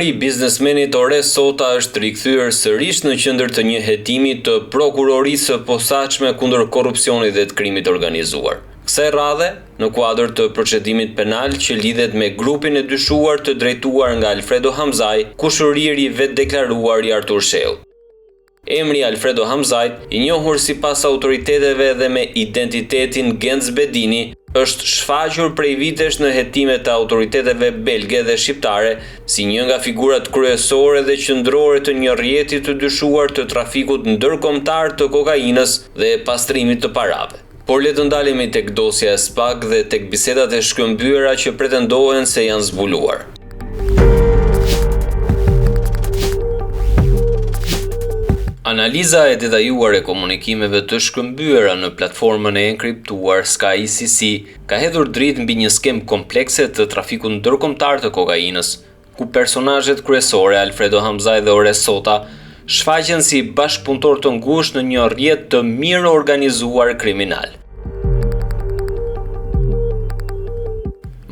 Emri i biznesmenit Ores Sota është rikthyer sërish në qendër të një hetimi të prokurorisë së posaçme kundër korrupsionit dhe të krimit organizuar. Kësaj radhe, në kuadër të procedimit penal që lidhet me grupin e dyshuar të drejtuar nga Alfredo Hamzaj, kushëriri vetë deklaruar i Artur Sheut. Emri Alfredo Hamzaj, i njohur sipas autoriteteve dhe me identitetin Genz Bedini, është shfaqur prej vitesh në hetime të autoriteteve belge dhe shqiptare si një nga figurat kryesore dhe qendrore të një rrjeti të dyshuar të trafikut ndërkombëtar të kokainës dhe pastrimit të parave. Por le të ndalemi tek dosja e SPAK dhe tek bisedat e shkëmbyera që pretendohen se janë zbuluar. Analiza e detajuar e komunikimeve të shkëmbyera në platformën e enkriptuar SkyCC ka hedhur dritë mbi një skemë komplekse të trafikut ndërkombëtar të kokainës, ku personazhet kryesore Alfredo Hamzaj dhe Ores Sota shfaqen si bashkëpunëtor të ngushtë në një rrjet të mirë organizuar kriminal.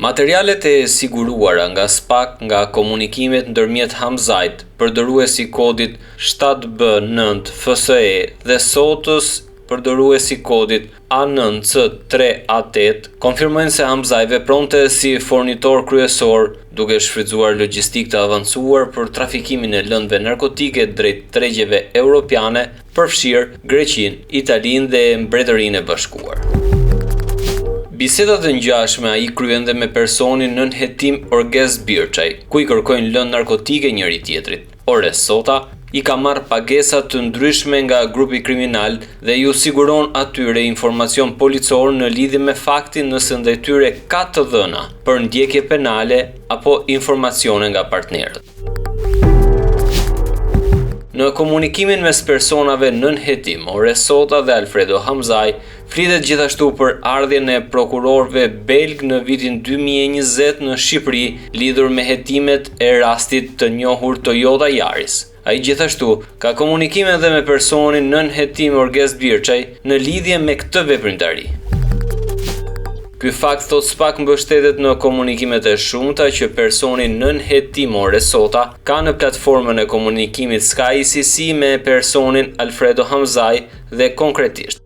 Materialet e siguruara nga SPAK nga komunikimet ndërmjet Hamzajt, përdëruesi kodit 7B9 FSE dhe Sotës, përdëruesi kodit A9C3A8, konfirmojnë se Hamzaj vepronte si fornitor kryesor, duke shfrytzuar logjistik të avancuar për trafikimin e lëndëve narkotike drejt tregjeve europiane, përfshirë Greqinë, Italinë dhe Mbretërinë e Bashkuar. Bisedat e ngjashme ai kryen dhe me personin nën hetim Orges Birçaj, ku i kërkojnë lëndë narkotike njëri tjetrit. Ores Sota i ka marrë pagesa të ndryshme nga grupi kriminal dhe ju siguron atyre informacion policor në lidhje me faktin nëse ndaj tyre ka të dhëna për ndjekje penale apo informacione nga partnerët. Në komunikimin mes personave nën hetim, Ores Sota dhe Alfredo Hamzaj flitet gjithashtu për ardhjen e prokurorëve belg në vitin 2020 në Shqipëri lidhur me hetimet e rastit të njohur Toyota Yaris. Ai gjithashtu ka komunikime edhe me personin nën hetim Orges Birçaj në lidhje me këtë veprimtari. Ky fakt thot SPAK mbështetet në komunikimet e shumta që personi nën hetim Ores Sota ka në platformën e komunikimit SkyCC me personin Alfredo Hamzaj dhe konkretisht.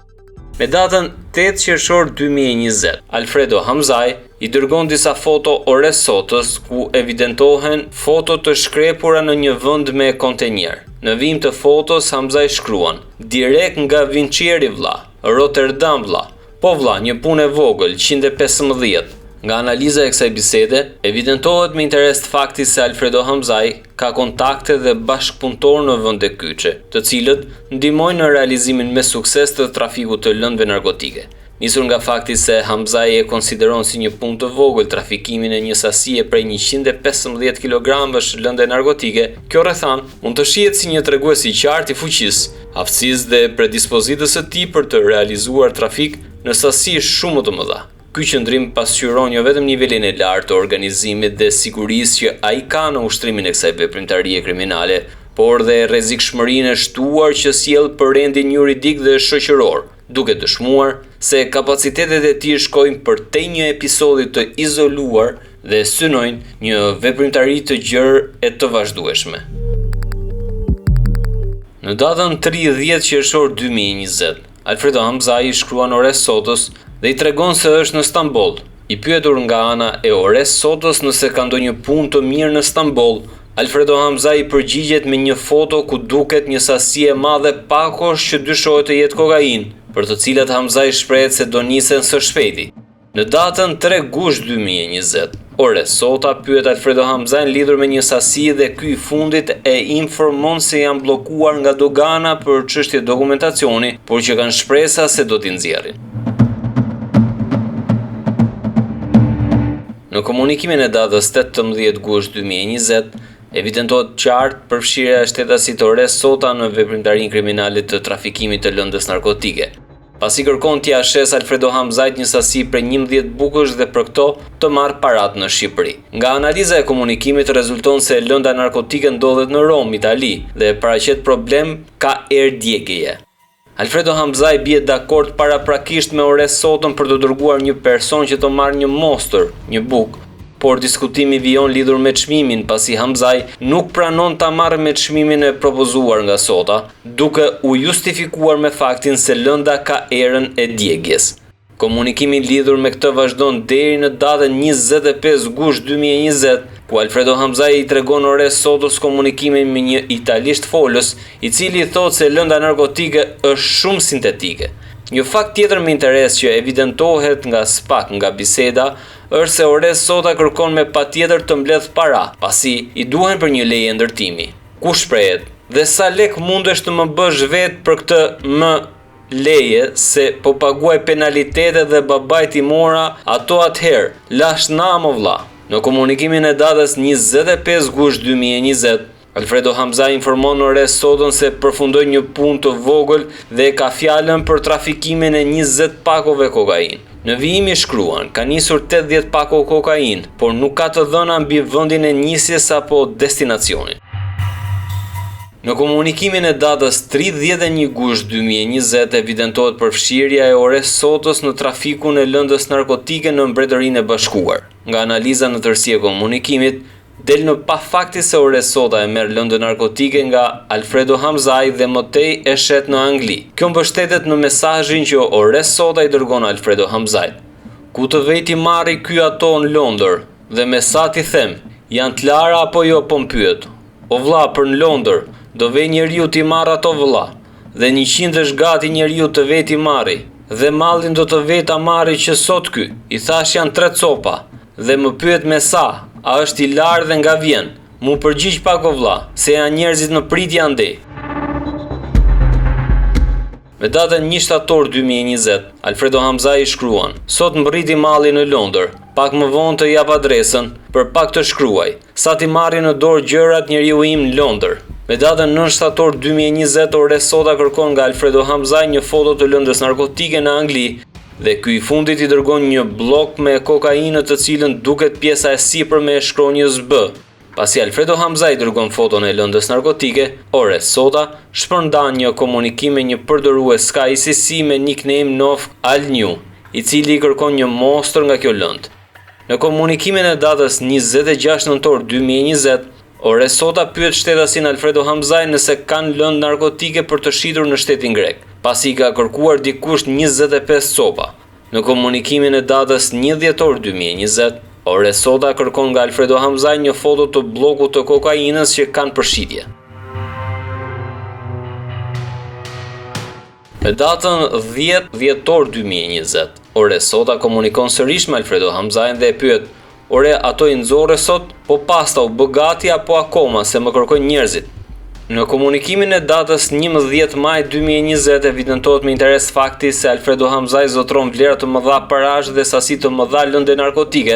Me datën 8 qershor 2020, Alfredo Hamzaj i dërgon disa foto Ores Sotës ku evidentohen foto të shkrepura në një vend me kontenjer. Në vim të fotos Hamzaj shkruan: "Direkt nga Vinçieri vlla, Rotterdam vlla. Po vlla, një punë e vogël, 115. Nga analiza e kësaj bisede, evidentohet me interes të fakti se Alfredo Hamzaj ka kontakte dhe bashkëpunëtor në vende kyçe, të cilët ndihmojnë në realizimin me sukses të trafikut të lëndëve narkotike. Nisur nga fakti se Hamzaj e konsideron si një punë të vogël trafikimin e një sasie prej 115 kg lëndë narkotike, kjo rrethan mund të shihet si një tregues i qartë i fuqisë, aftësisë dhe predispozitës së tij për të realizuar trafik në sasi shumë të mëdha. Ky qëndrim pasqyron jo vetëm nivelin e lartë të organizimit dhe sigurisë që ai ka në ushtrimin e kësaj veprimtarie kriminale, por dhe rrezikshmërinë e shtuar që sjell për rendin juridik dhe shoqëror, duke dëshmuar se kapacitetet e tij shkojnë përtej një episodi të izoluar dhe synojnë një veprimtari të gjerë e të vazhdueshme. Në datën 30 qershor 2020, Alfredo Hamzaj i shkruan Ores Sotës dhe i tregon se është në Stamboll. I pyetur nga ana e Ores Sotës nëse ka ndonjë punë të mirë në Stamboll, Alfredo Hamzaj i përgjigjet me një foto ku duket një sasi e madhe pakosh që dyshohet të jetë kokainë, për të cilat Hamzaj shprehet se do nisen së shpejti. Në datën 3 gusht 2020, Ores Sota pyet Alfredo Hamzajn lidhur me një sasi dhe ky i fundit e informon se janë bllokuar nga dogana për çështje dokumentacioni, por që kanë shpresa se do t'i nxjerrin. Në komunikimin e datës 18 gusht 2020, evidentohet qartë përfshirja e shtetasit Ores Sota në veprimtarinë kriminale të trafikimit të lëndës narkotike. Pasi kërkon t'ia shes Alfredo Hamzajt një sasi prej 11 bukësh dhe për këto të marrë parat në Shqipëri. Nga analiza e komunikimit rezulton se lënda narkotike ndodhet në Rom, Itali dhe paraqet problem ka erdjegjeje. Alfredo Hamzaj bie dakord paraprakisht me Ores Sotën për të dërguar një person që të marrë një mostër, një bukë, por diskutimi vijon lidhur me çmimin pasi Hamzaj nuk pranon ta marrë me çmimin e propozuar nga Sota, duke u justifikuar me faktin se lënda ka erën e djegjes. Komunikimi lidhur me këtë vazhdon deri në datën 25 gusht 2020, ku Alfredo Hamzaj i tregon ores Sotos komunikimin me një italisht folës, i cili thotë se lënda narkotike është shumë sintetike. Një fakt tjetër me interes që evidentohet nga spak nga biseda është se ores Sota kërkon me patjetër të mbledh para, pasi i duhen për një leje ndërtimi. Ku shprehet? Dhe sa lek mundesh të më bësh vetë për këtë më leje, se po paguaj penalitete dhe babajt i mora ato atëherë, lash nam o vlla. Në komunikimin e datës 25 gusht 2020, Alfredo Hamzaj informon ores Sotën se përfundoi një punë të vogël dhe ka fjalën për trafikimin e 20 pakove kokainë. Në vijim i shkruan, ka nisur 80 pako kokainë, por nuk ka të dhëna mbi vendin e nisjes apo destinacionin. Në komunikimin e datës 31 gusht 2020 evidentohet përfshirja e ores Sotës në trafikun e lëndës narkotike në Mbretërinë e Bashkuar. Nga analiza në tërësi e komunikimit, del në pa fakti se ores Sota e merr lëndë narkotike nga Alfredo Hamzaj dhe mëtej e shet në Angli. Kjo mbështetet në mesazhin që ores Sota i dërgon Alfredo Hamzaj. Ku të vejti marri ky ato në Londër, dhe me sa ti them, janë të lara apo jo po mpyet. O vlla, për në Londër, do vej njeriu ti marr ato vlla, dhe 100 është gati njeriu të vejti marri, dhe mallin do të vejta marri që sot ky, i thash janë 3 copa, dhe më pyet me sa, a është i larë dhe nga vjen, mu përgjigj pak o vlla, se janë njerëzit në pritje andej. Me datën 1 shtator 2020, Alfredo Hamzaj i shkruan, sot mbriti malli në Londër, pak më vonë të jap adresën, për pak të shkruaj, sa ti marri në dorë gjërat njeriu im në Londër. Me datën 9 shtator 2020, ores Sota kërkon nga Alfredo Hamzaj një foto të lëndës narkotike në Angli, dhe ky i fundit i dërgon një blok me kokainë të cilën duket pjesa e sipërme e shkronjës B. Pasi Alfredo Hamzaj dërgon foton e lëndës narkotike, ores Sota shpërndan një komunikim me një përdorues Sky ICC me nickname Nof Alnew, i cili i kërkon një mostër nga kjo lëndë. Në komunikimin e datës 26 nëntor 2020, ores Sota pyet shtetasin Alfredo Hamzaj nëse kanë lëndë narkotike për të shitur në shtetin grek, pasi ka kërkuar dikush 25 copa. Në komunikimin e datës 1 dhjetor 2020, ores Sota kërkon nga Alfredo Hamzaj një foto të bllokut të kokainës që kanë përshitje. Me datën 10 dhjetor 2020, ores Sota komunikon sërish me Alfredo Hamzajn dhe e pyet, ore ato i nxorre sot, po pasta u bë gati apo akoma se më kërkojnë njerëzit. Në komunikimin e datës 11 maj 2020 evidentohet me interes fakti se Alfredo Hamzaj zotron vlera të mëdha parash dhe sasi të mëdha lëndë narkotike,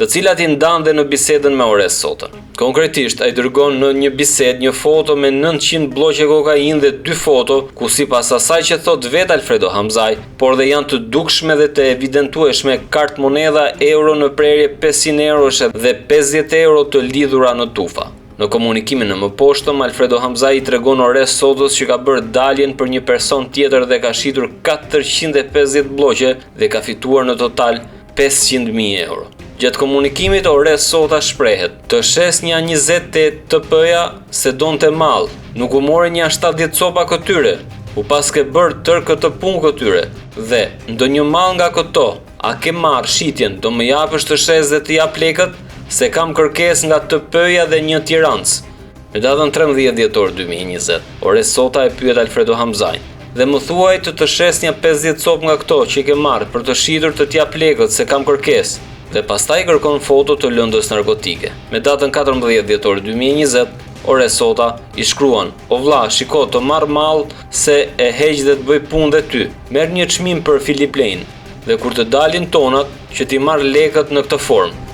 të cilat i ndan dhe në bisedën me ores Sotën. Konkretisht, ai dërgon në një bisedë një foto me 900 bloqe kokainë dhe 2 foto, ku sipas asaj që thot vet Alfredo Hamzaj, por dhe janë të dukshme dhe të evidentueshme kartë monedha euro në prerje 500 eurosh dhe 50 euro të lidhura në tufa. Në komunikimin në mëposhtëm, Alfredo Hamzaj i tregon ores Sotës që ka bërë daljen për një person tjetër dhe ka shitur 450 bloqe dhe ka fituar në total 500.000 euro. Gjatë komunikimit, ores Sota shprehet, të shes një 28 TP-ja se donte mall, nuk u more një 70 copa këtyre, u paske bërë tër këtë punë këtyre, dhe ndonjë mall nga këto, a ke marrë shitjen, do më japësh të shes dhe të jap lekët? Se kam kërkes nga TP-ja dhe një Tirancë. Me datën 13 dhjetor 2020, ores Sota e pyet Alfredo Hamzaj, dhe më thuaj të shes një 50 copë nga këto që i ke marrë për të shitur të t'jap lekët se kam kërkes, dhe pastaj kërkon foto të lëndës narkotike. Me datën 14 dhjetor 2020, ores Sota i shkruan, o vlla, shiko të marr mall se e heq dhe të bëj punë dhe ty, merr një çmim për Philip Lane, dhe kur të dalin tonat që ti marr lekët në këtë formë.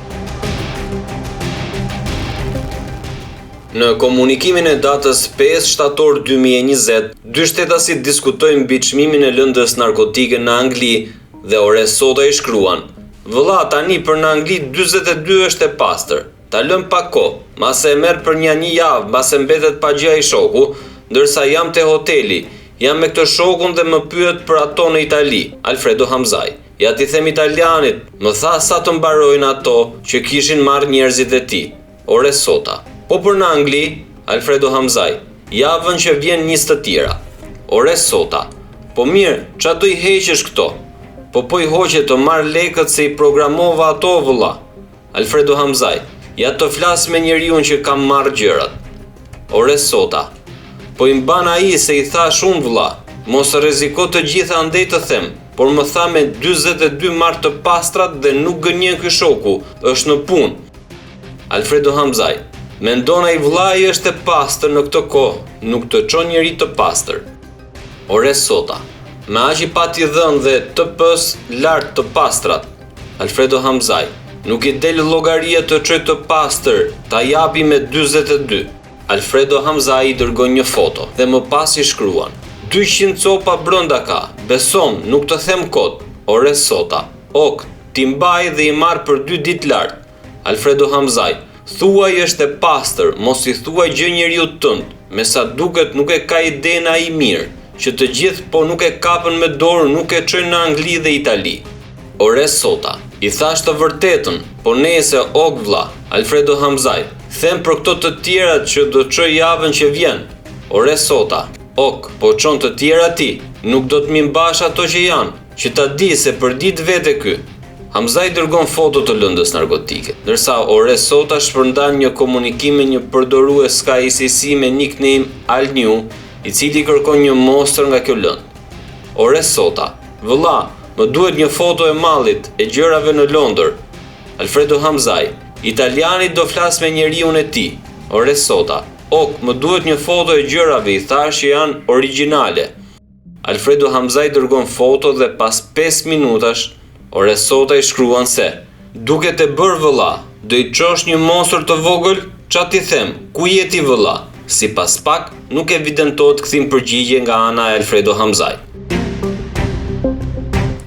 Në komunikimin e datës 5 shtator 2020, dy shtetasit diskutojnë mbi çmimin e lëndës narkotike në Angli dhe ores Sota i shkruan, vëlla tani për në Angli 42 është e pastër, ta lëm pak kohë, mase e merr për një javë, mase mbetet pa gjë ai shoku, ndërsa jam te hoteli, jam me këtë shokun dhe më pyet për ato në Itali, Alfredo Hamzaj. Ja t'i them italianit, më tha sa të mbarojnë ato që kishin marrë njerëzit e tij. Ore sota. Po për në Angli, Alfredo Hamzaj, javën që vjen nis të tjera. Ore sota. Po mirë, qa do i heqesh këto? Po i hoqe të marrë lekët se i programova ato vëlla. Alfredo Hamzaj, ja të flas me njeriun që kam marrë gjërat. Ore sota. Po i mban ai se i tha shumë vëlla. Mos rreziko të gjitha andej të them, por më tha me 42 marrë të pastrat dhe nuk gënjen ky shoku, është në punë. Alfredo Hamzaj, mendon ai vllai është e pastër në këtë kohë, nuk të çon njeri të pastër. Ore sota, me aq i pati dhënë dhe të pës lart të pastrat. Alfredo Hamzaj, nuk i del llogaria të çoj të pastër, ta japi me 42. Alfredo Hamzaj i dërgon një foto dhe më pas i shkruan: 200 copa brënda ka, besom, nuk të them kot. Ore sota, ok, ti mbaj dhe i marr për 2 ditë lart. Alfredo Hamzaj, thuaj është e pastër, mos i thuaj gjë njeriu tënd, me sa duket nuk e ka idenë ai mirë, që të gjithë po nuk e kapën me dorë, nuk e çojnë në Angli dhe Itali. Ore sota, i thash të vërtetën, po nese ok vlla. Alfredo Hamzaj, them për këto të tjerat që do çoj javën që vjen. Ore sota, ok, po çon të tjera ti, nuk do të mi mbash ato që janë, që ta di se për ditë vete ky. Hamzaj dërgon foto të lëndës narkotike, ndërsa ore sota shpërndan një komunikim me një përdorues Sky ICC me nickname Alnew, i cili kërkon një mostër nga kjo lëndë. Ore sota, vëlla, më duhet një foto e mallit, e gjërave në Londër. Alfredo Hamzaj, italiani do flas me njeriun e tij. Ore sota, ok, më duhet një foto e gjërave, i thash që janë origjinale. Alfredo Hamzaj dërgon foto dhe pas 5 minutash, ore sota i shkruan se: duket e bërë vëlla, do i çosh një monstër të vogël, qa ti them, ku jeti vëlla? Si pas pak, nuk evidentohet kthim përgjigje nga ana e Alfredo Hamzaj.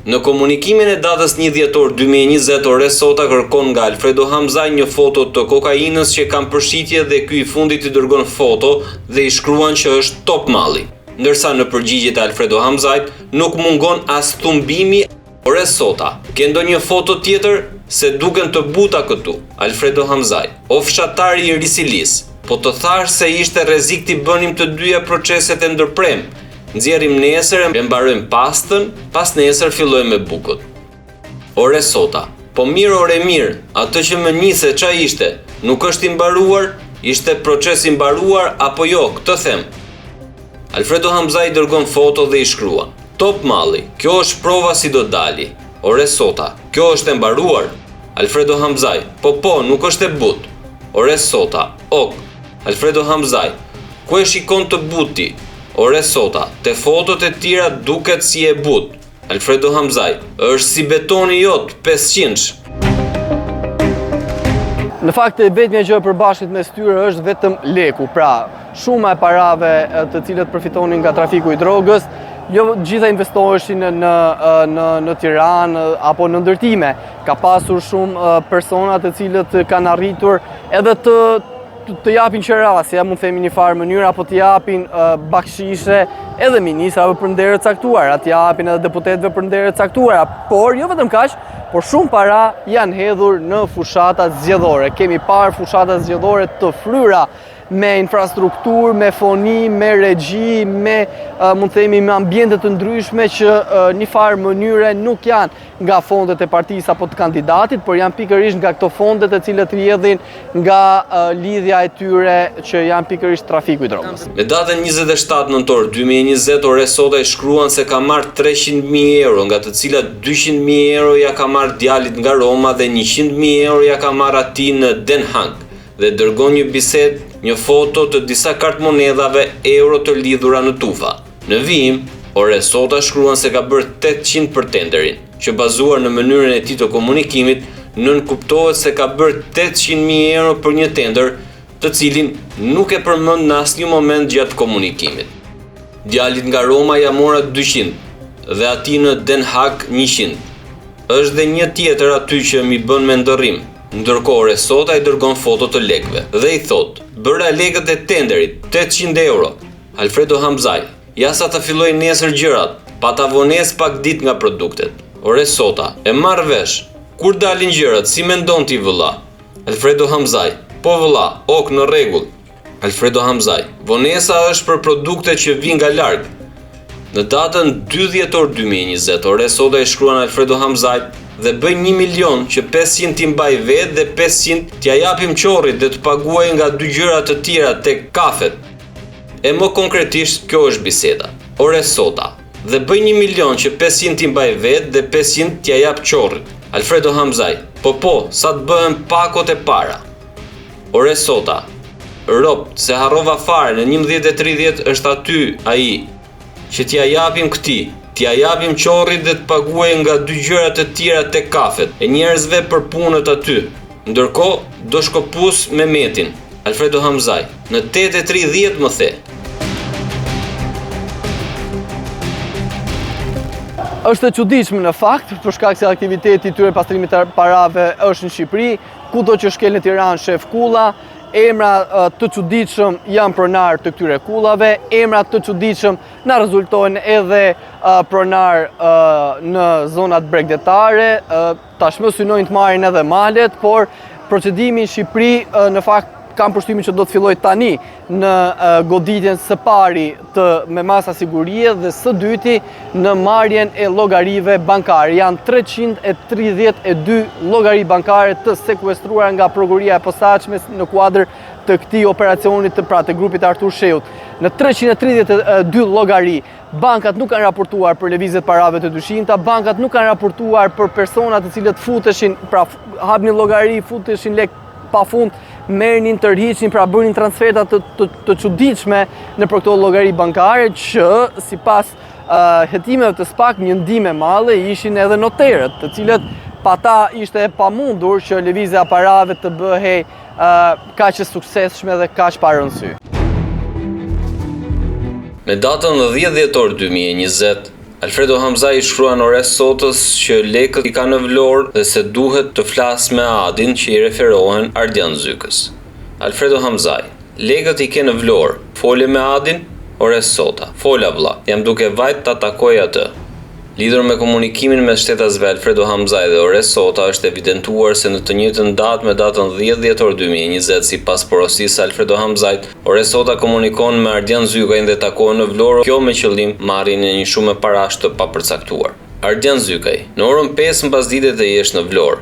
Në komunikimin e datës 1 dhjetor 2020, ore sota kërkon nga Alfredo Hamzaj një foto të kokainës që kam përshitje dhe ky i fundit i dërgon foto dhe i shkruan që është top malli. Ndërsa në përgjigjet e Alfredo Hamzajt nuk mungon as thumbimi. Ore sota, ke ndonjë foto tjetër se duken të buta këtu? Alfredo Hamzaj, o fshatari i Risilis, po të thash se ishte rrezik t'i bënim të dyja proceset e ndërprem. Nxjerrim nesër e mbarojmë pastën, pas nesër fillojmë me bukët. Ore sota, po mirë ore mirë, atë që më nise qa ishte, nuk është i mbaruar, ishte proces i mbaruar apo jo, këtë them. Alfredo Hamzaj dërgon foto dhe i shkruan: top malli, kjo është prova si do dali. Ore sota, kjo është e mbaruar. Alfredo Hamzaj, po, nuk është e but. Ore sota, ok. Alfredo Hamzaj, ku e shikon të buti? Ore sota, te fotot e tjera duket si e but. Alfredo Hamzaj, është si betoni jot, 500. Në fakt, vetmja gjë e përbashkët mes tyre është vetëm leku, pra shuma e parave të cilët përfitonin nga trafiku i drogës, jo gjitha investoheshin në Tiranë apo në ndërtime. Ka pasur shumë persona të cilët kanë arritur edhe të japin qerasje, mund themi një farë mënyrë, apo të japin bakshishe edhe ministrave për ndere caktuara, të japin edhe deputetëve për ndere caktuara, por jo vetëm kaq, por shumë para janë hedhur në fushata zgjedhore. Kemi parë fushata zgjedhore të fryra me infrastrukturë, me foni, me regji, me mund themi me ambiente të ndryshme që një farë mënyre nuk janë nga fondet e partisë apo të kandidatit, por janë pikërisht nga këto fondet e cilët rrjedhin nga lidhja e tyre që janë pikërisht trafiku i drogës. Me datën 27 nëntor 2020, ore sota i shkruan se ka marrë 300.000 euro, nga të cilat 200.000 euro ja ka marrë djalit nga Roma dhe 100.000 euro ja ka marrë atij në Den Haag, dhe dërgon një bisedë, një foto të disa kartë monedhave euro të lidhura në tufa. Në vijim, ore sota shkruan se ka bërë 800 për tenderin, që bazuar në mënyrën e tij të komunikimit, nënkuptohet se ka bërë 800.000 euro për një tender, të cilin nuk e përmend në asnjë moment gjatë komunikimit. Djalit nga Roma ja mora 200 dhe atij në Den Haag 100. Është dhe një tjetër aty që mi bën me ndërrim. Ndërkohë ore sota i dërgon foto të lekëve dhe i thot: bëra lekët e tenderit, 800 euro. Alfredo Hamzaj, ja sa të filloj nesër gjërat, pa ta vonesë pak ditë nga produktet. Ore sota, e marr vesh. Kur dalin gjërat, si mendon ti vëlla? Alfredo Hamzaj. Po vëlla, ok në rregull. Alfredo Hamzaj. Vonesa është për produkte që vijnë nga larg. Në datën 2 dhjetor 2020, ore sota i shkruan Alfredo Hamzaj dhe bëj 1 milion që 500 t'i mbaj vetë dhe 500 t'ja japim qorrit dhe të paguaj nga 2 gjëra të tjera tek kafet. E më konkretisht, kjo është biseda. Ore sota, dhe bëj 1 milion që 500 t'i mbaj vetë dhe 500 t'ja jap qorrit. Alfredo Hamzaj. Po, sa të bëhen pakot e para. Ore sota, rob, se harrova fare, në 11:30 është aty ai që t'ja japim këtij. T'ja japim qorrit dhe të paguaj nga 2 gjëra të tjera tek kafet e njerëzve për punët aty. Ndërkohë, do shkopus me Metin. Alfredo Hamzaj. Në 8:30 më the. Është e çuditshme në fakt, për shkak se aktiviteti i tyre pastrimit të parave është në Shqipëri, kudo që shkel në Tiranë shef kulla, emra të çuditshëm janë pronar të këtyre kullave, emra të çuditshëm na rezultojnë edhe pronar në zonat bregdetare, tashmë synojnë të marrin edhe malet, por procedimi në Shqipëri në fakt kam përshtymin që do të filloj tani në goditjen së pari me masa sigurie dhe së dyti në marrjen e llogarive bankare. Janë 332 llogari bankare të sekuestruara nga prokuria e posaçme në kuadër të këtij operacioni të grupit Artur Sheut. Në 332 llogari, bankat nuk kanë raportuar për lëvizjet parave të dyshimta, bankat nuk kanë raportuar për persona të cilët futeshin, pra hapnin llogari, futeshin lek pafund, merrnin, tërhiqnin, pra bënin transferta të çuditshme nëpër këto llogari bankare që sipas hetimeve të SPAK një ndihmë e madhe ishin edhe noterët, të cilët pa ta ishte e pamundur që lëvizja e parave të bëhej kaq e suksesshme dhe kaq pa rëndësi. Me datën 10 dhjetor 2020, Alfredo Hamzaj i shkruan ores sotës që lekët i ka në Vlorë dhe se duhet të flas me Adin që i referohen Ardian Zykës. Alfredo Hamzaj, lekët i ke në Vlorë, fole me Adin, ores sota, fola vlla, jam duke vajt ta takoj atë. Lidhur me komunikimin mes shtetasve Alfredo Hamzaj dhe ores sota është evidentuar se në të njëjtën datë me datën 10 dhjetor 2020 sipas porosisë Alfredo Hamzajt, ores sota komunikon me Ardian Zykajn dhe takohen në Vlorë, kjo me qëllim marrjen e një shumë parash të papërcaktuar. Ardian Zykaj, në orën 5 mbasditet e jesh në Vlorë.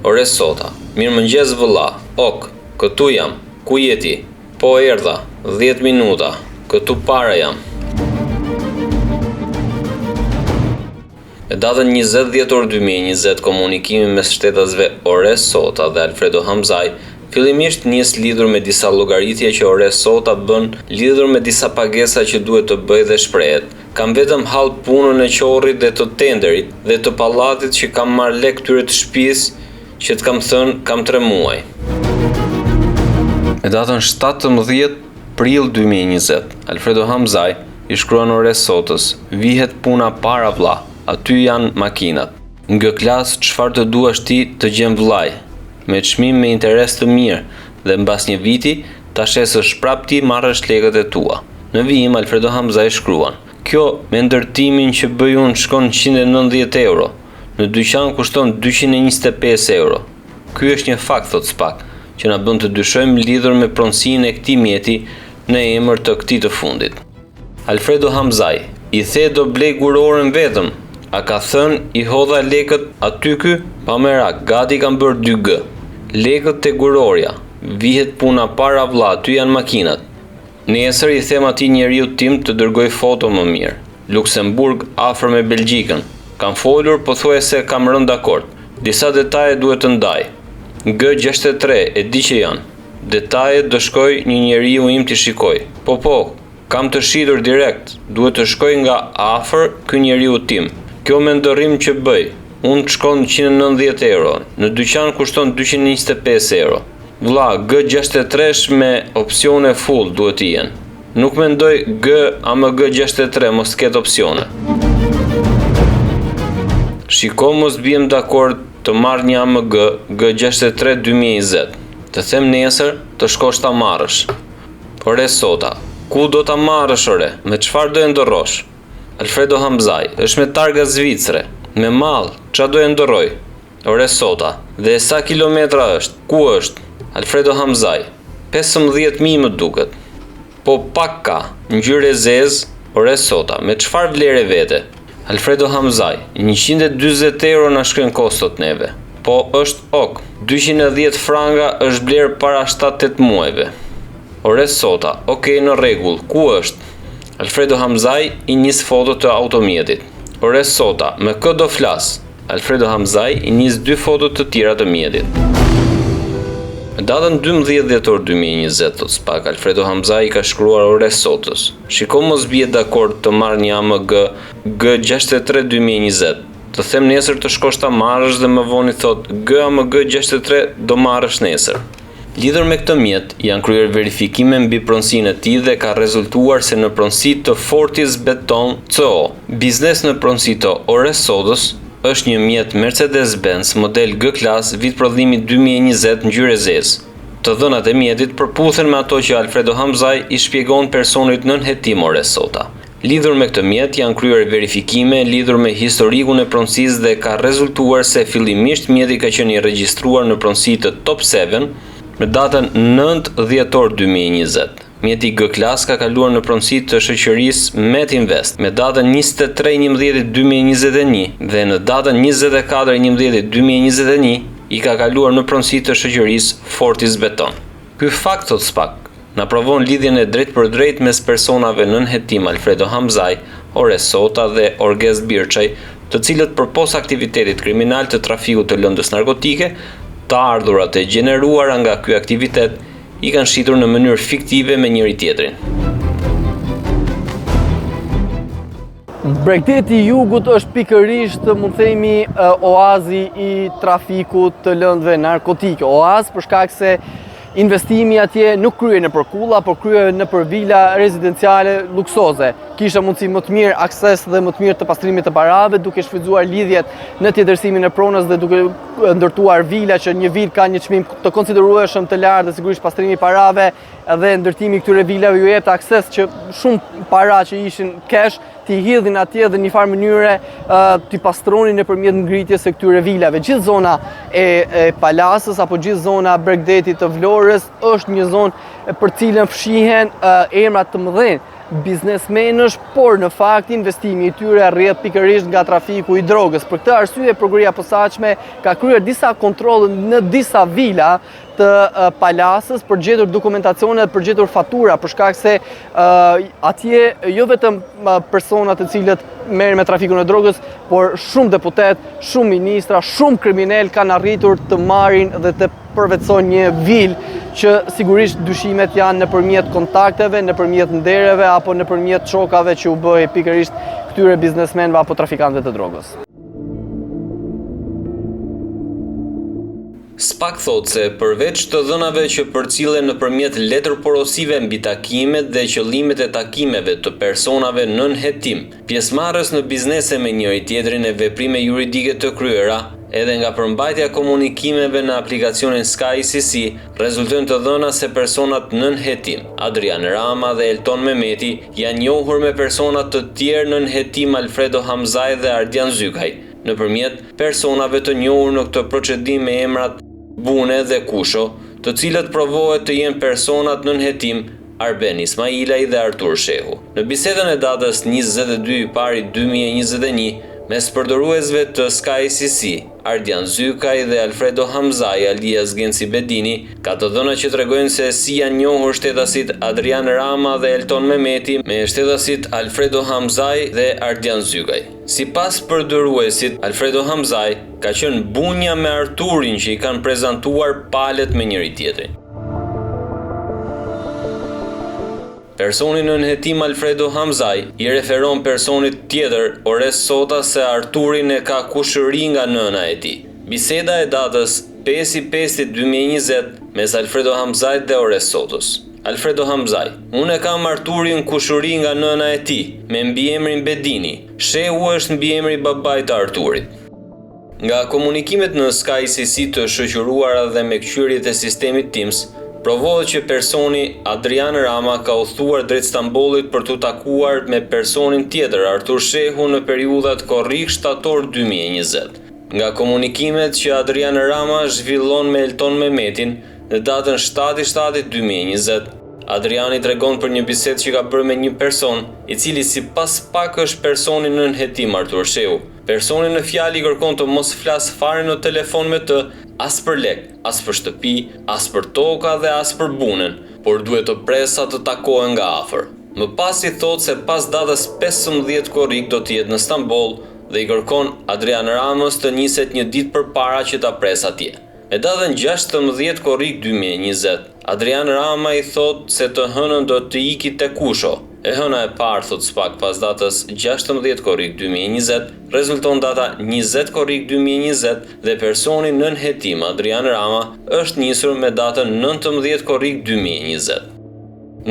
Ores sota, mirëmëngjes vëlla, ok, këtu jam, ku jeti? Po erdha, 10 minuta, këtu para jam. E datën 20 dhjetor 2020, komunikimi mes shtetasve ores sota dhe Alfredo Hamzaj fillimisht nis lidhur me disa llogaritje që ores sota bën, lidhur me disa pagesa që duhet të bëj dhe shprehet. Kam vetëm hall punën e qorrit dhe të tenderit dhe të pallatit që kam marrë lek këtyre të shtëpisë që të kam thënë kam 3 muaj. Me datën 17 prill 2020, Alfredo Hamzaj i shkruan ores sotës, vihet puna para vlla. Aty janë makinat. Ngë klas çfarë të duash ti të gjem vllaj, me çmim me interes të mirë dhe mbas një viti ta shesësh prap ti marrësh lekët e tua. Në vijim Alfredo Hamzaj shkruan, kjo me ndërtimin që bëj unë shkon 190 euro, në dyqan kushton 225 euro. Ky është një fakt, thot SPAK, që na bën të dyshojmë lidhur me pronësinë e këtij mjeti në emër të këtij të fundit. Alfredo Hamzaj i the do blej guroren vetëm. A ka thënë i hodha lekët aty ky? Pa merak, gati kam bërë 2G. Lekët te gurorja, vihet puna para vlla, aty janë makinat. Nesër i them atij njeriu tim të dërgoj foto më mirë. Luksemburg afër me Belgjikën. Kam folur, pothuajse kam rënë dakord. Disa detaje duhet të ndaj. G63 e di që janë. Detajet do shkoj një njeriu im t'i shikoj. Po, kam të shitur direkt. Duhet të shkoj nga afër ky njeriu tim. Kjo me ndërrim që bëj, unë të shkon 190 euro, në dyqan kushton 225 euro. Vlla, G63 me opsione full duhet të jenë. Nuk mendoj AMG63 mos ketë opsione. Shiko mos bjem dakord të marrë një AMG G63 2020. Të them nesër të shkosh ta marrësh. Ore sota, ku do ta marrësh ore? Me çfarë do e ndorrosh? Alfredo Hamzaj, është me targa zvicre. Me mall, ç'a do e ndorroj? Ore sota, dhe sa kilometra është? Ku është? Alfredo Hamzaj. 15.000 më duket. Po pak ka, ngjyrë e zezë, ore sota, me çfarë vlere vete? Alfredo Hamzaj, 140 euro na shkojnë kostot neve. Po është ok, 210 franga është blerë para 7-8 muajve. Ore sota, okej, në rregull, ku është? Alfredo Hamzaj i nis foto të automjetit. Ore sota, me kë do flas? Alfredo Hamzaj i nis 2 foto të tjera të mjetit. Në datën 12 dhjetor 2020, thot Spak, Alfredo Hamzaj ka shkruar ore sotës. Shiko mos bie dakord të marr një AMG G63 2020. Të them nesër të shkosh ta marrësh dhe më voni thot AMG 63 do marrësh nesër. Lidhur me këtë mjet, janë kryer verifikime mbi pronësinë e tij dhe ka rezultuar se në pronësi të Fortis Beton CO, biznes në pronësi të ore sotës, është një mjet Mercedes-Benz model G-Class vit prodhimi 2020 ngjyrë zezë. Të dhënat e mjetit përputhen me ato që Alfredo Hamzaj i shpjegon personit nën hetim ore sota. Lidhur me këtë mjet janë kryer verifikime lidhur me historikun e pronësisë dhe ka rezultuar se fillimisht mjeti ka qenë i regjistruar në pronësi të Top 7 në datën 9 dhjetor 2020. Mjeti G-Class ka kaluar në pronësi të shoqërisë Met Invest me datën 23/11/2021 dhe në datën 24/11/2021 i ka kaluar në pronësi të shoqërisë Fortis Beton. Ky fakt, thot Spak, na provon lidhjen e drejt mes personave nën hetim Alfredo Hamzaj, ore sota dhe Orges Birçaj, të cilët përpos aktivitetit kriminal të trafikut të lëndës narkotike, të ardhurat e gjeneruara nga ky aktivitet i kanë shitur në mënyrë fiktive me njëri tjetrin. Bregdeti i Jugut është pikërisht, mund themi, oazi i trafikut të lëndëve narkotike. Oaz për shkak se investimi atje nuk kryen nëpër kulla, por kryen nëpër vila rezidenciale luksoze. Kisha mundësi më të mirë akses dhe më të mirë të pastrimit të parave, duke shfrytzuar lidhjet në tjetërsimin e pronës dhe duke ndërtuar vila që një vilë ka një çmim të konsiderueshëm të lartë dhe sigurisht pastrimi i parave dhe ndërtimi këtyre vilave ju jep akses që shumë para që ishin cash t'i hidhin atje dhe një farë mënyre t'i pastronin nëpërmjet ngritjes së këtyre vilave. Gjithë zona e Palasës apo gjithë zona Bregdetit të Vlorës është një zonë për cilën fshihen emra të mëdhenj biznesmenësh, por në fakt investimi i tyre rrjedh pikërisht nga trafiku i drogës. Për këtë arsye prokuroria e posaçme ka kryer disa kontrolle në disa vila të Palasës për gjetur dokumentacione, për gjetur fatura, për shkak se atje jo vetëm persona të cilët merren me trafikun e drogës, por shumë deputet, shumë ministra, shumë kriminal kanë arritur të marrin dhe të përvetësojnë një vilë që sigurisht dyshimet janë nëpërmjet kontakteve, nëpërmjet ndereve apo nëpërmjet çokave që u bëi pikërisht këtyre biznesmenëve apo trafikantëve të drogës. Spak thot se përveç të dhënave që përcillen nëpërmjet letër porosive mbi takimet dhe qëllimet e takimeve të personave nën hetim, pjesëmarrës në biznese me njëri tjetrin e veprime juridike të kryera, edhe nga përmbajtja komunikimeve në aplikacionin Sky CC, rezultojnë të dhëna se personat nën hetim, Adrian Rama dhe Elton Mehmeti, janë njohur me personat të tjerë nën hetim Alfredo Hamzaj dhe Ardian Zykaj, nëpërmjet personave të njohur në këtë procedim me emrat Bune dhe Kusho, të cilët provohet të jenë personat nën hetim Arben Ismailaj dhe Artur Shehu. Në bisedën e datës 22/01/2021, mes përdoruesve të Sky CC, Ardian Zykaj dhe Alfredo Hamzaj alias Genci Bedini, ka të dhëna që tregojnë se si janë njohur shtetasit Adrian Rama dhe Elton Mehmeti me shtetasit Alfredo Hamzaj dhe Ardian Zykaj. Sipas përdoruesit, Alfredo Hamzaj ka qenë bunja me Arturin që i kanë prezantuar palet me njëri tjetrin. Personi nën hetim Alfredo Hamzaj i referon personit tjetër ore sota se Arturin e ka kushëri nga nëna e tij. Biseda e datës 5/5/2020 mes Alfredo Hamzaj dhe ore sotës. Alfredo Hamzaj: unë kam Arturin kushëri nga nëna e tij, me mbiemrin Bedini. Shehu është mbiemri i babait të Arturit. Nga komunikimet në Sky CC të shoqëruara dhe me këqyrjet e sistemit Teams, Provohet që personi Adrian Rama ka udhëtuar drejt Stambollit për t'u takuar me personin tjetër, Artur Shehu, në periudhat korrik-shtator 2020. Nga komunikimet që Adrian Rama zhvillon me Elton Mehmetin në datën 7/7/2020, Adriani tregon për një bisedë që ka bërë me një person, i cili sipas pak është personi në nënhetim Artur Shehu. Personi në fjalë i kërkon të mos flas fare në telefon me të, as për lek, as për shtëpi, as për toka dhe as për bunën, por duhet të presa të takohen nga afër. Më pas i thot se pas datës 15 korrik do të jetë në Stamboll dhe i kërkon Adrian Ramës të niset një ditë përpara që ta pres atje. Me datën 16 korrik 2020, Adrian Rama i thot se të hënën do të iki te Kusho. E hëna e parë, thot spak pas datës 16 korrik 2020, rezulton data 20 korrik 2020 dhe personi nënhetim Adrian Rama është nisur me datën 19 korrik 2020.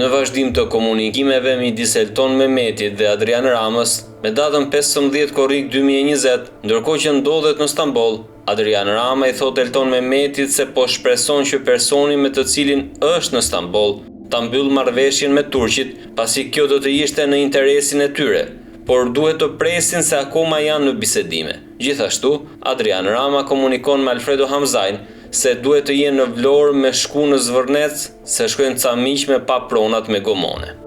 Në vazhdim të komunikimeve midis Elton Mehmetit dhe Adrian Ramës, me datën 15 korrik 2020, ndërkohë që ndodhet në Stamboll, Adrian Rama i thot Elton Mehmetit se po shpreson që personi me të cilin është në Stamboll ta mbyll marrëveshjen me turqit, pasi kjo do të ishte në interesin e tyre, por duhet të presin se akoma janë në bisedime. Gjithashtu, Adrian Rama komunikon me Alfredo Hamzajn se duhet të jenë në Vlorë me shku në Zvërnec, se shkojnë ca miq me pa pronat me gomone.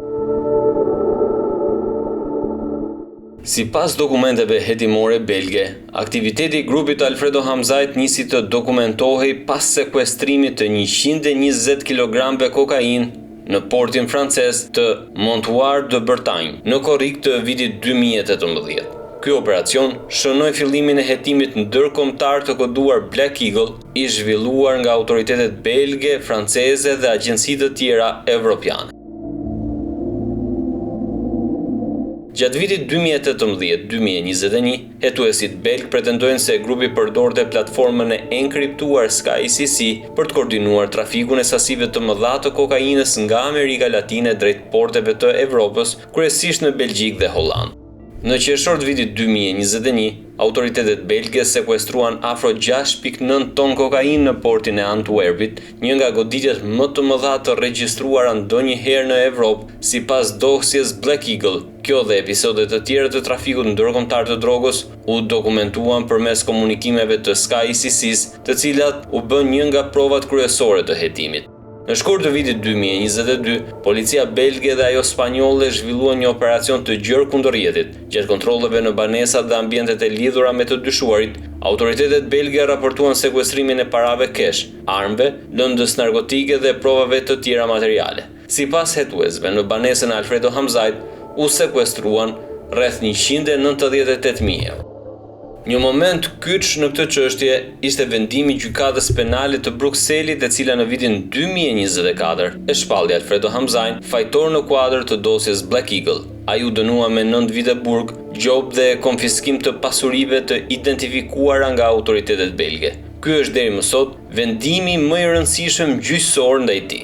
Sipas dokumenteve hetimore belge, aktiviteti i grupit Alfredo Hamzajt nisi të dokumentohej pas sekuestrimit të 120 kg kokainë në portin francez të Montoir de Bretagne në korrik të vitit 2018. Ky operacion shënoi fillimin e hetimit ndërkombëtar të koduar Black Eagle, i zhvilluar nga autoritetet belge, franceze dhe agjenci të tjera evropiane. Gjatë vitit 2018-2021, hetuesit belg pretendojnë se grupi përdorte platformën e enkriptuar SkyCC për të koordinuar trafikun e sasive të mëdha të kokainës nga Amerika Latine drejt porteve të Evropës, kryesisht në Belgjik dhe Holland. Në qershor të vitit 2021, autoritetet belge sekuestruan afro 6.9 ton kokainë në portin e Antwerpit, një nga goditjet më të mëdha të regjistruara ndonjëherë në Evropë, sipas dosjes Black Eagle. Kjo dhe episode të tjera të trafikut ndërkombëtar të drogës u dokumentuan përmes komunikimeve të SkyCC-s, të cilat u bën një nga provat kryesore të hetimit. Në shkurt të vitit 2022, policia belge dhe ajo spanjolle zhvilluan një operacion të gjerë kundër rjetit. Gjatë kontrolleve në banesat dhe ambientet e lidhura me të dyshuarit, autoritetet belge raportuan sekuestrimin e parave kesh, armëve, lëndës narkotike dhe provave të tjera materiale. Sipas hetuesve, në banesën e Alfredo Hamzajt u sekuestruan rreth 198.000 euro. Një moment kyç në këtë çështje ishte vendimi i gjykatës penale të Brukselit, e cila në vitin 2024 e shpalli Alfredo Hamzajn, fajtor në kuadër të dosjes Black Eagle. Ai u dënua me 9 vite burg, gjop dhe konfiskim të pasurive të identifikuara nga autoritetet belge. Ky është deri më sot vendimi më i rëndësishëm gjyqësor ndaj tij.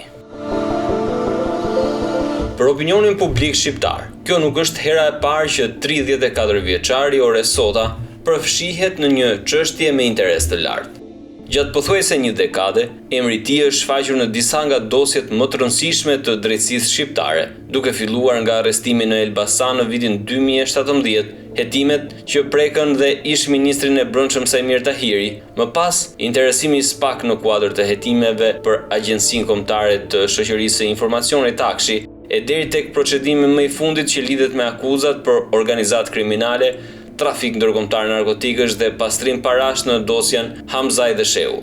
Për opinionin publik shqiptar, kjo nuk është hera e parë që 34 vjeçari Oresota përfshihet në një çështje me interes të lartë. Gjatë pothuajse një dekade, emri i tij është shfaqur në disa nga dosjet më të rëndësishme të drejtësisë shqiptare, duke filluar nga arrestimi në Elbasan në vitin 2017, hetimet që prekën dhe ish ministrin e brendshëm Sajmir Tahiri, më pas interesimi i SPAK në kuadër të hetimeve për Agjencinë Kombëtare të Shoqërisë së Informacionit Takshi, e deri tek procedimi më i fundit që lidhet me akuzat për organizatë kriminale, trafik ndërkombëtar narkotikësh dhe pastrim parash në dosjen Hamzaj dhe Shehu.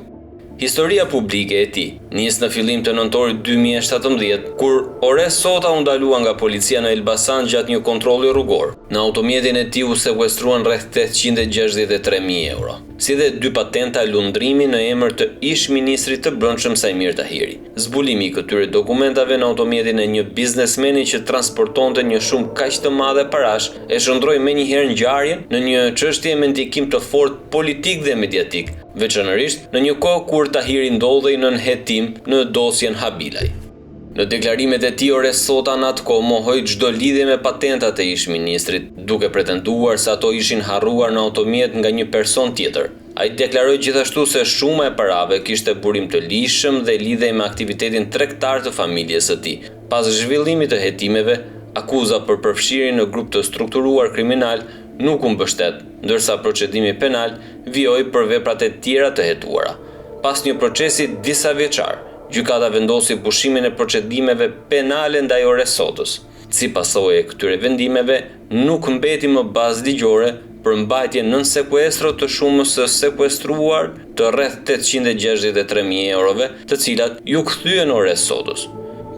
Historia publike e tij nis në fillim të nëntorit 2017, kur Oresota u ndalua nga policia në Elbasan gjatë një kontrolli rrugor. Në automjetin e tij u sekuestruan rreth 863.000 euro, si dhe 2 patenta lundrimi në emër të ish ministrit të brendshëm Sajmir Tahiri. Zbulimi i këtyre dokumentave në automjetin e një biznesmeni që transportonte një shumë kaq të madhe parash e shndroi menjëherë ngjarjen në një çështje me ndikim të fortë politik dhe mediatik, veçanërisht në një kohë kur Tahiri ndodhej nën hetim në dosjen Habilaj. Në deklarimet e tij Oresota në atë kohë mohoi çdo lidhje me patentat e ish ministrit, duke pretenduar se ato ishin harruar në automjet nga një person tjetër. Ai deklaroi gjithashtu se shuma e parave kishte burim të lishëm dhe lidhej me aktivitetin tregtar të familjes së tij. Pas zhvillimit të hetimeve, akuza për përfshirjen në grup të strukturuar kriminal nuk u mbështet, ndërsa procedimi penal vijoi për veprat e tjera të hetuara. Pas një procesi disa vjeçar, gjykata vendosi pushimin e procedimeve penale ndaj Oresotës. Si pasojë e këtyre vendimeve, nuk mbeti më bazë ligjore për mbajtje nën sekuestro të shumës së sekuestruar të rreth 863.000 eurove, të cilat ju kthyen Oresotës.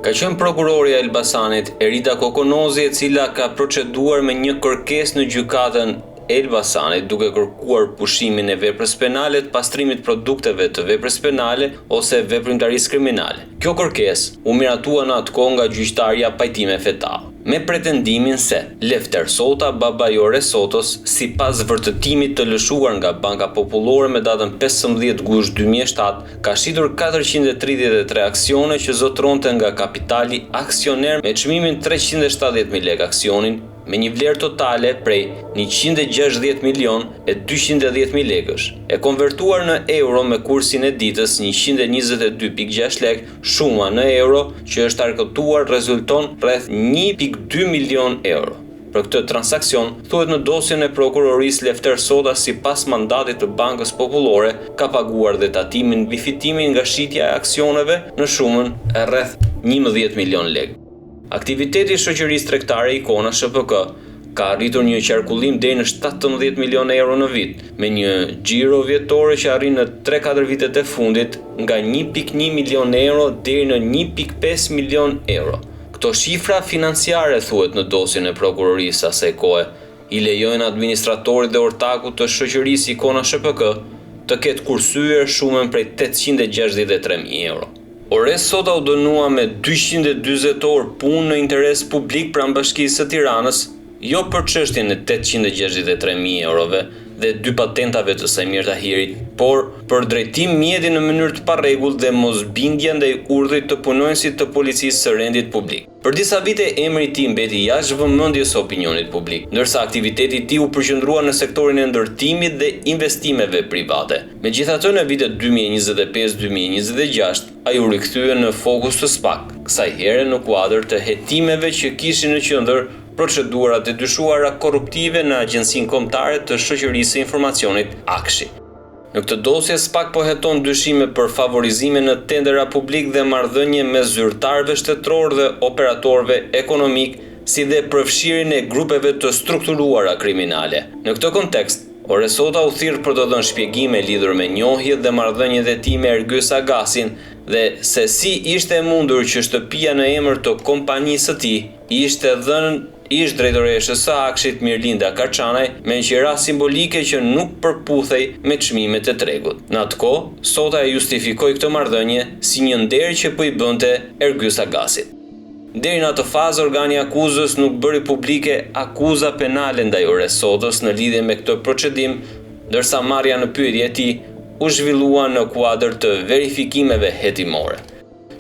Ka qenë prokurori e Elbasanit Erida Kokonozi, e cila ka proceduar me një kërkesë në gjykatën e Elbasanit duke kërkuar pushimin e veprës penale të pastrimit produkteve të veprës penale ose veprimtarisë kriminale. Kjo kërkesë u miratua në atë kohë nga gjyqtarja Pajtime Fetall, me pretendimin se Lefter Sota, baba i Oresotës, sipas vërtetimit të lëshuar nga Banka Popullore me datën 15 gusht 2007, ka shitur 433 aksione që zotronte nga kapitali aksioner me çmimin 370.000 lekë aksionin, me një vlerë totale prej 160 milion e 210.000 lekësh, e konvertuar në euro me kursin e ditës 122.6 lekë, shuma në euro që është argëtuar rezulton rreth 1.2 milion euro. Për këtë transakcion, thuhet në dosjen e prokurorisë Lefter Sota, sipas mandatit të Bankës Popullore, ka paguar dhe tatimin mbi fitimin nga shitja e aksioneve në shumën e rreth 11 milion lekë. Aktiviteti i shoqërisë tregtare Ikona SHPK ka arritur një qarkullim deri në 17 milion euro në vit, me një xhiro vjetore që arrin në 3-4 vitet e fundit nga 1.1 milion euro deri në 1.5 milion euro. Këto shifra financiare, thuhet në dosjen e prokurorisë asaj kohe, i lejojnë administratorit dhe ortakut të shoqërisë Ikona SHPK të ketë kursyer shumën prej 863.000 euro. Oresota u dënua me 240 orë punë në interes publik pranë Bashkisë së Tiranës, jo për çështjen e 863.000 eurove dhe 2 patentave të Sajmir Tahirit, por për drejtim mjedi në mënyrë të parregull dhe mosbindje ndaj urdhrit të punonësit të policisë së rendit publik. Për disa vite emri i tij mbeti jashtë vëmendjes së opinionit publik, ndërsa aktiviteti i tij u përqendrua në sektorin e ndërtimit dhe investimeve private. Megjithatë, në vitet 2025-2026, ai u rikthye në fokus të SPAK, kësaj here në kuadër të hetimeve që kishin në qendër procedurat e dyshuara korruptive në Agjencinë Kombëtare të Shoqërisë së Informacionit AKSHI. Në këtë dosje, SPAK po heton dyshime për favorizime në tendera publik dhe marrëdhënie me zyrtarëve shtetëror dhe operatorëve ekonomik, si dhe përfshirjen e grupeve të strukturuara kriminale. Në këtë kontekst, Oresota u thirr për të dhënë shpjegime lidhur me njohjet dhe marrëdhëniet e tij me Ergys Agasin dhe se si ishte e mundur që shtëpia në emër të kompanisë së tij ishte dhënë ish drejtoreshës së AKSHit Mirlinda Karçanaj me qira simbolike që nuk përputhej me çmimet e tregut. Në atë kohë, Sota e justifikoi këtë marrëdhënie si një nder që po i bënte Ergys Agasit. Deri në atë fazë, organi i akuzës nuk bëri publike akuza penale ndaj Oresotës në lidhje me këtë procedim, ndërsa marrja në pyetje e tij u zhvillua në kuadër të verifikimeve hetimore.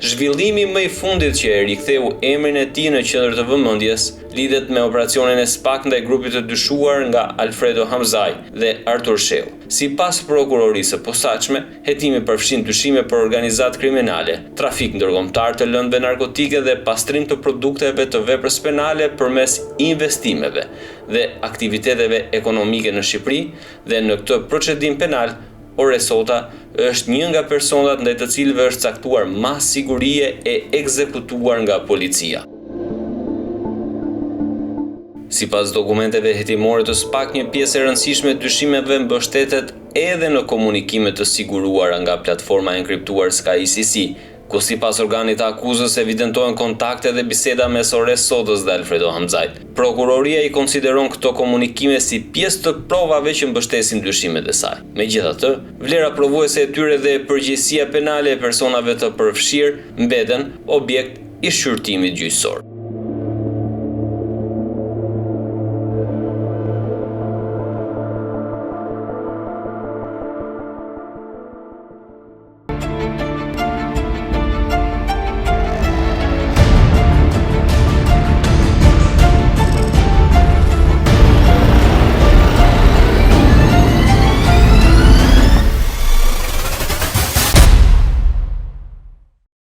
Zhvillimi më i fundit që e riktheu emrin e tij në qendër të vëmendjes lidhet me operacionin e SPAK ndaj grupit të dyshuar nga Alfredo Hamzaj dhe Artur Sheu. Sipas prokurorisë së posaçme, hetimi përfshin dyshime për organizatë kriminale, trafik ndërkombëtar të lëndëve narkotike dhe pastrim të produkteve të veprës penale përmes investimeve dhe aktiviteteve ekonomike në Shqipëri, dhe në këtë procedim penal Oresota është një nga personat ndaj të cilëve është caktuar mas sigurie e ekzekutuar nga policia. Sipas dokumenteve hetimore të SPAK, një pjesë e rëndësishme e dyshimeve mbështetet edhe në komunikime të siguruara nga platforma enkriptuar SkyCC, ku sipas organit të akuzës evidentohen kontakte dhe biseda mes Oresotës dhe Alfredo Hamzajt. Prokuroria i konsideron këto komunikime si pjesë të provave që mbështesin dyshimet e saj. Megjithatë, vlera provuese e tyre dhe përgjegjësia penale e personave të përfshirë mbeten objekt i shqyrtimit gjyqësor.